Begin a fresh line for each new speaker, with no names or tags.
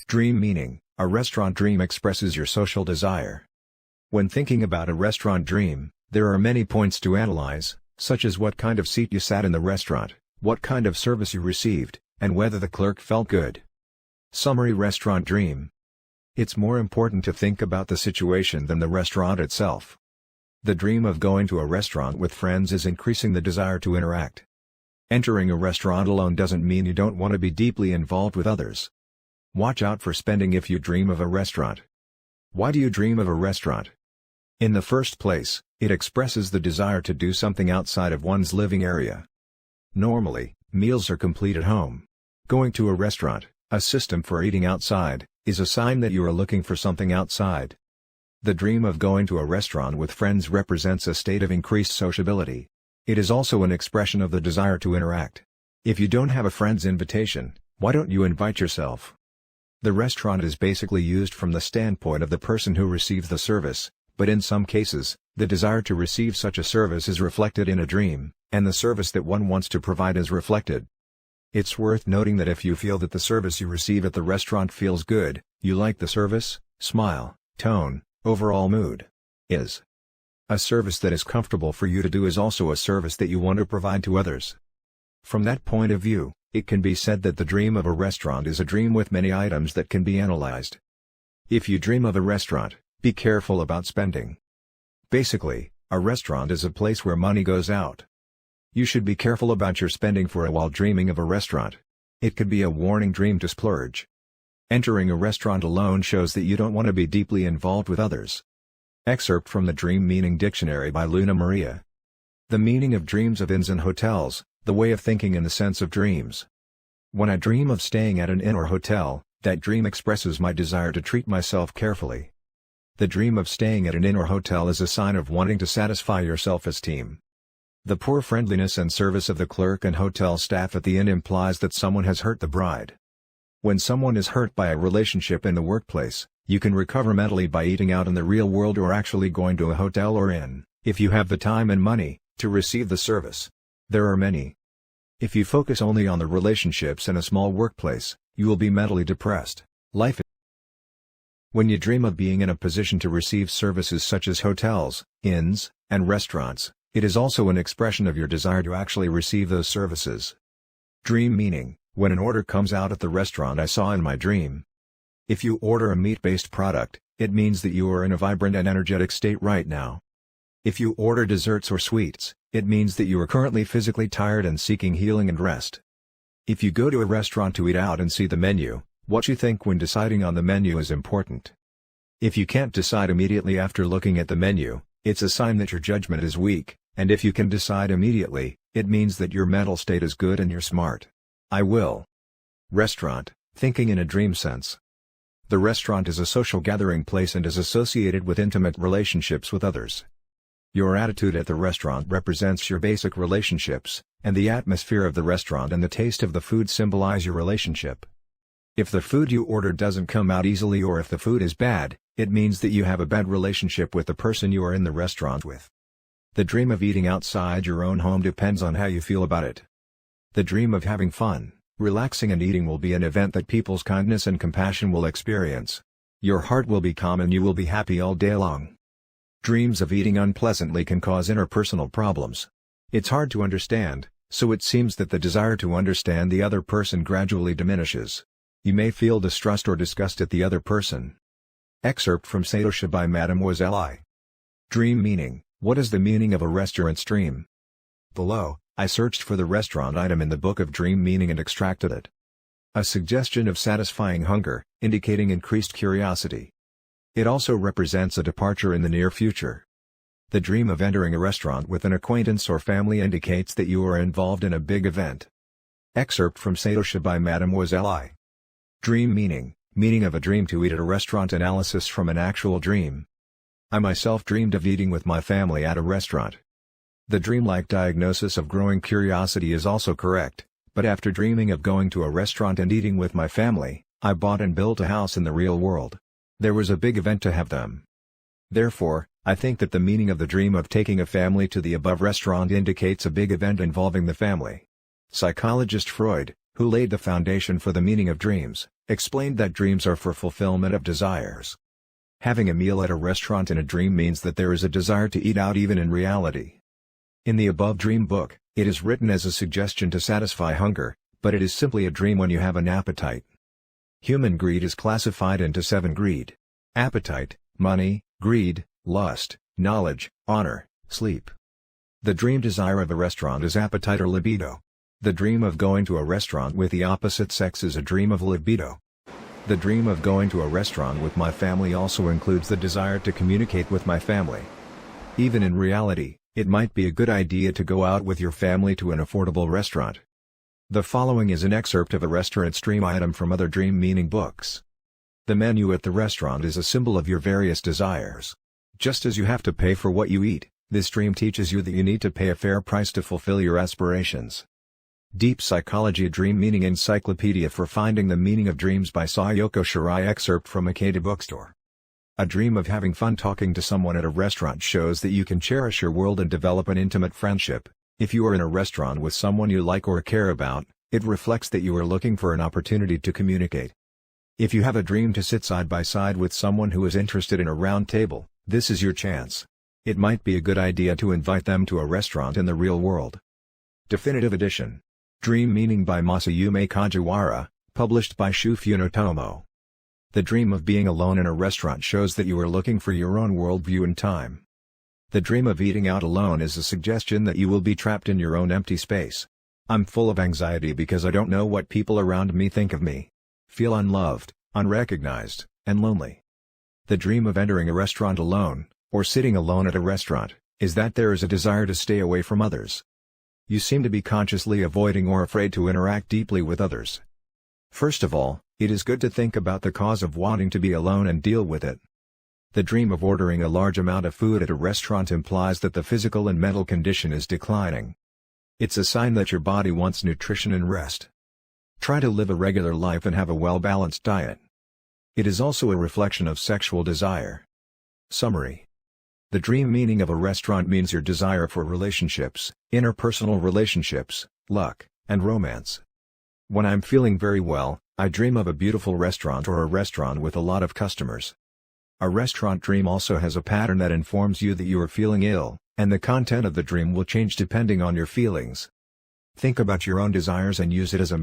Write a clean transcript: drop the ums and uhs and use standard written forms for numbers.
Dream meaning: a restaurant dream expresses your social desire. When thinking about a restaurant dream, there are many points to analyze, such as what kind of seat you sat in the restaurant, what kind of service you received, and whether the clerk felt good. Summary: restaurant dream. It's more important to think about the situation than the restaurant itself. The dream of going to a restaurant with friends is increasing the desire to interact. Entering a restaurant alone doesn't mean you don't want to be deeply involved with others. Watch out for spending if you dream of a restaurant. Why do you dream of a restaurant? In the first place, it expresses the desire to do something outside of one's living area. Normally, meals are complete at home. Going to a restaurant, a system for eating outside, is a sign that you are looking for something outside. The dream of going to a restaurant with friends represents a state of increased sociability. It is also an expression of the desire to interact. If you don't have a friend's invitation, why don't you invite yourself? The restaurant is basically used from the standpoint of the person who receives the service, but in some cases, the desire to receive such a service is reflected in a dream, and the service that one wants to provide is reflected. It's worth noting that if you feel that the service you receive at the restaurant feels good, you like the service, smile, tone, overall mood. Is a service that is comfortable for you to do is also a service that you want to provide to others. From that point of view, it can be said that the dream of a restaurant is a dream with many items that can be analyzed. If you dream of a restaurant, be careful about spending. Basically, a restaurant is a place where money goes out. You should be careful about your spending while dreaming of a restaurant. It could be a warning dream to splurge. Entering a restaurant alone shows that you don't want to be deeply involved with others. Excerpt from the Dream Meaning Dictionary by Luna Maria. The meaning of dreams of inns and hotels, the way of thinking in the sense of dreams. When I dream of staying at an inn or hotel, that dream expresses my desire to treat myself carefully. The dream of staying at an inn or hotel is a sign of wanting to satisfy your self-esteem. The poor friendliness and service of the clerk and hotel staff at the inn implies that someone has hurt the bride. When someone is hurt by a relationship in the workplace, you can recover mentally by eating out in the real world or actually going to a hotel or inn, if you have the time and money, to receive the service. There are many. If you focus only on the relationships in a small workplace, you will be mentally depressed. When you dream of being in a position to receive services such as hotels, inns, and restaurants, it is also an expression of your desire to actually receive those services. Dream meaning: when an order comes out at the restaurant I saw in my dream. If you order a meat-based product, it means that you are in a vibrant and energetic state right now. If you order desserts or sweets, it means that you are currently physically tired and seeking healing and rest. If you go to a restaurant to eat out and see the menu, what you think when deciding on the menu is important. If you can't decide immediately after looking at the menu, it's a sign that your judgment is weak, and if you can decide immediately, it means that your mental state is good and you're smart. I will. Restaurant, thinking in a dream sense. The restaurant is a social gathering place and is associated with intimate relationships with others. Your attitude at the restaurant represents your basic relationships, and the atmosphere of the restaurant and the taste of the food symbolize your relationship. If the food you ordered doesn't come out easily or if the food is bad, it means that you have a bad relationship with the person you are in the restaurant with. The dream of eating outside your own home depends on how you feel about it. The dream of having fun, relaxing and eating will be an event that people's kindness and compassion will experience. Your heart will be calm and you will be happy all day long. Dreams of eating unpleasantly can cause interpersonal problems. It's hard to understand, so it seems that the desire to understand the other person gradually diminishes. You may feel distrust or disgust at the other person. Excerpt from Sociability by Mademoiselle I. Dream meaning: what is the meaning of a restaurant's dream? Below, I searched for the restaurant item in the book of dream meaning and extracted it. A suggestion of satisfying hunger, indicating increased curiosity. It also represents a departure in the near future. The dream of entering a restaurant with an acquaintance or family indicates that you are involved in a big event. Excerpt from Sociability by Mademoiselle I. Dream meaning: meaning of a dream to eat at a restaurant. Analysis from an actual dream. I myself dreamed of eating with my family at a restaurant. The dreamlike diagnosis of growing curiosity is also correct, but after dreaming of going to a restaurant and eating with my family, I bought and built a house in the real world. There was a big event to have them. Therefore, I think that the meaning of the dream of taking a family to the above restaurant indicates a big event involving the family. Psychologist Freud, who laid the foundation for the meaning of dreams, explained that dreams are for fulfillment of desires. Having a meal at a restaurant in a dream means that there is a desire to eat out even in reality. In the above dream book, it is written as a suggestion to satisfy hunger, but it is simply a dream when you have an appetite. Human greed is classified into 7: greed, appetite, money, greed, lust, knowledge, honor, sleep. The dream desire of a restaurant is appetite or libido. The dream of going to a restaurant with the opposite sex is a dream of libido. The dream of going to a restaurant with my family also includes the desire to communicate with my family. Even in reality, it might be a good idea to go out with your family to an affordable restaurant. The following is an excerpt of a restaurant's dream item from other dream meaning books. The menu at the restaurant is a symbol of your various desires. Just as you have to pay for what you eat, this dream teaches you that you need to pay a fair price to fulfill your aspirations. Deep Psychology Dream Meaning Encyclopedia for Finding the Meaning of Dreams by Sayoko Shirai. Excerpt from Akeda Bookstore. A dream of having fun talking to someone at a restaurant shows that you can cherish your world and develop an intimate friendship. If you are in a restaurant with someone you like or care about, it reflects that you are looking for an opportunity to communicate. If you have a dream to sit side by side with someone who is interested in a round table, this is your chance. It might be a good idea to invite them to a restaurant in the real world. Definitive Edition. Dream Meaning by Masayume Kajiwara, published by Shufyu no Tomo. The dream of being alone in a restaurant shows that you are looking for your own worldview and time. The dream of eating out alone is a suggestion that you will be trapped in your own empty space. I'm full of anxiety because I don't know what people around me think of me. Feel unloved, unrecognized, and lonely. The dream of entering a restaurant alone, or sitting alone at a restaurant, is that there is a desire to stay away from others. You seem to be consciously avoiding or afraid to interact deeply with others. First of all, it is good to think about the cause of wanting to be alone and deal with it. The dream of ordering a large amount of food at a restaurant implies that the physical and mental condition is declining. It's a sign that your body wants nutrition and rest. Try to live a regular life and have a well-balanced diet. It is also a reflection of sexual desire. Summary. The dream meaning of a restaurant means your desire for relationships, interpersonal relationships, luck, and romance. When I'm feeling very well, I dream of a beautiful restaurant or a restaurant with a lot of customers. A restaurant dream also has a pattern that informs you that you are feeling ill, and the content of the dream will change depending on your feelings. Think about your own desires and use it as a